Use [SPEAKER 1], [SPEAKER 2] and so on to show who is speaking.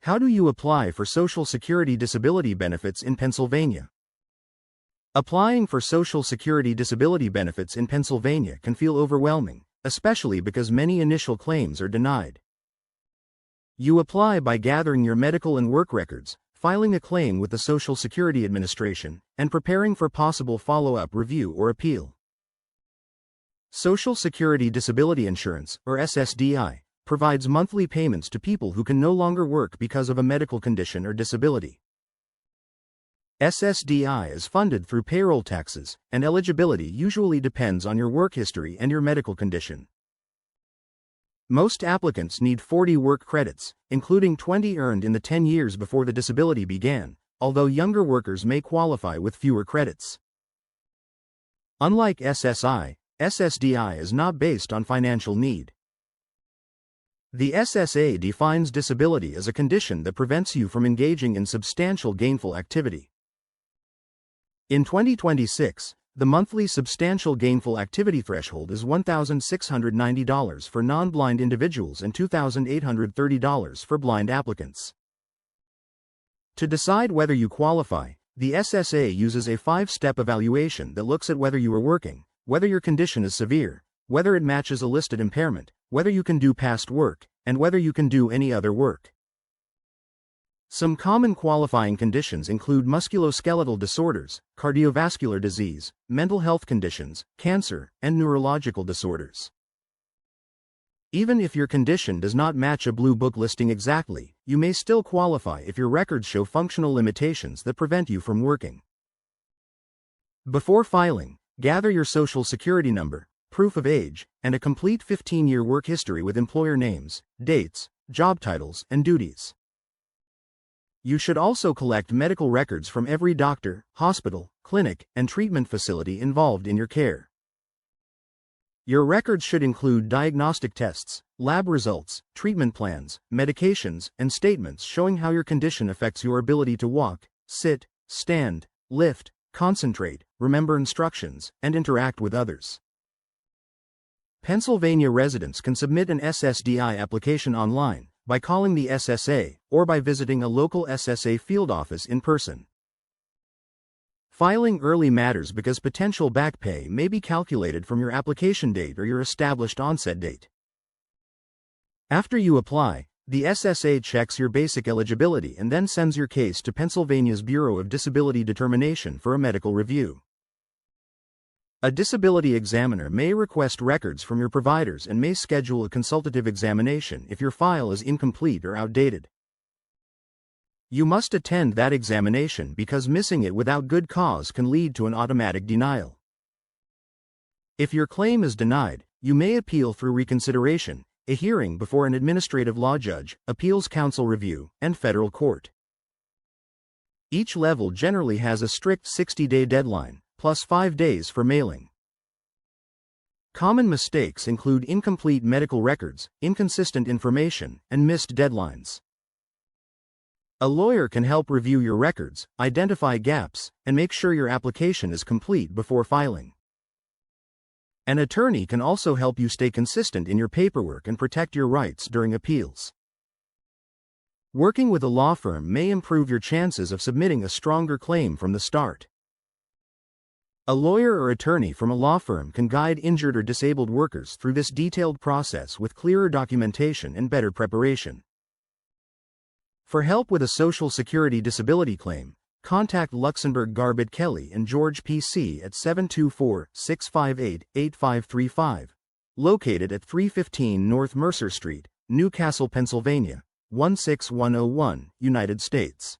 [SPEAKER 1] How do you apply for Social Security disability benefits in Pennsylvania? Applying for Social Security disability benefits in Pennsylvania can feel overwhelming, especially because many initial claims are denied. You apply by gathering your medical and work records, filing a claim with the Social Security Administration, and preparing for possible follow-up review or appeal. Social Security Disability Insurance, or SSDI, provides monthly payments to people who can no longer work because of a medical condition or disability. SSDI is funded through payroll taxes, and eligibility usually depends on your work history and your medical condition. Most applicants need 40 work credits, including 20 earned in the 10 years before the disability began, although younger workers may qualify with fewer credits. Unlike SSI, SSDI is not based on financial need. The SSA defines disability as a condition that prevents you from engaging in substantial gainful activity. In 2026, the monthly substantial gainful activity threshold is $1,690 for non-blind individuals and $2,830 for blind applicants. To decide whether you qualify, the SSA uses a 5-step evaluation that looks at whether you are working, whether your condition is severe, whether it matches a listed impairment, whether you can do past work, and whether you can do any other work. Some common qualifying conditions include musculoskeletal disorders, cardiovascular disease, mental health conditions, cancer, and neurological disorders. Even if your condition does not match a Blue Book listing exactly, you may still qualify if your records show functional limitations that prevent you from working. Before filing, gather your Social Security number, proof of age, and a complete 15-year work history with employer names, dates, job titles, and duties. You should also collect medical records from every doctor, hospital, clinic, and treatment facility involved in your care. Your records should include diagnostic tests, lab results, treatment plans, medications, and statements showing how your condition affects your ability to walk, sit, stand, lift, concentrate, remember instructions, and interact with others. Pennsylvania residents can submit an SSDI application online, by calling the SSA, or by visiting a local SSA field office in person. Filing early matters because potential back pay may be calculated from your application date or your established onset date. After you apply, the SSA checks your basic eligibility and then sends your case to Pennsylvania's Bureau of Disability Determination for a medical review. A disability examiner may request records from your providers and may schedule a consultative examination if your file is incomplete or outdated. You must attend that examination because missing it without good cause can lead to an automatic denial. If your claim is denied, you may appeal through reconsideration, a hearing before an administrative law judge, appeals counsel review, and federal court. Each level generally has a strict 60-day deadline, plus 5 days for mailing. Common mistakes include incomplete medical records, inconsistent information, and missed deadlines. A lawyer can help review your records, identify gaps, and make sure your application is complete before filing. An attorney can also help you stay consistent in your paperwork and protect your rights during appeals. Working with a law firm may improve your chances of submitting a stronger claim from the start. A lawyer or attorney from a law firm can guide injured or disabled workers through this detailed process with clearer documentation and better preparation. For help with a Social Security disability claim, contact Luxenberg, Garbett, Kelly, and George PC at 724-658-8535, located at 315 North Mercer Street, Newcastle, Pennsylvania, 16101, United States.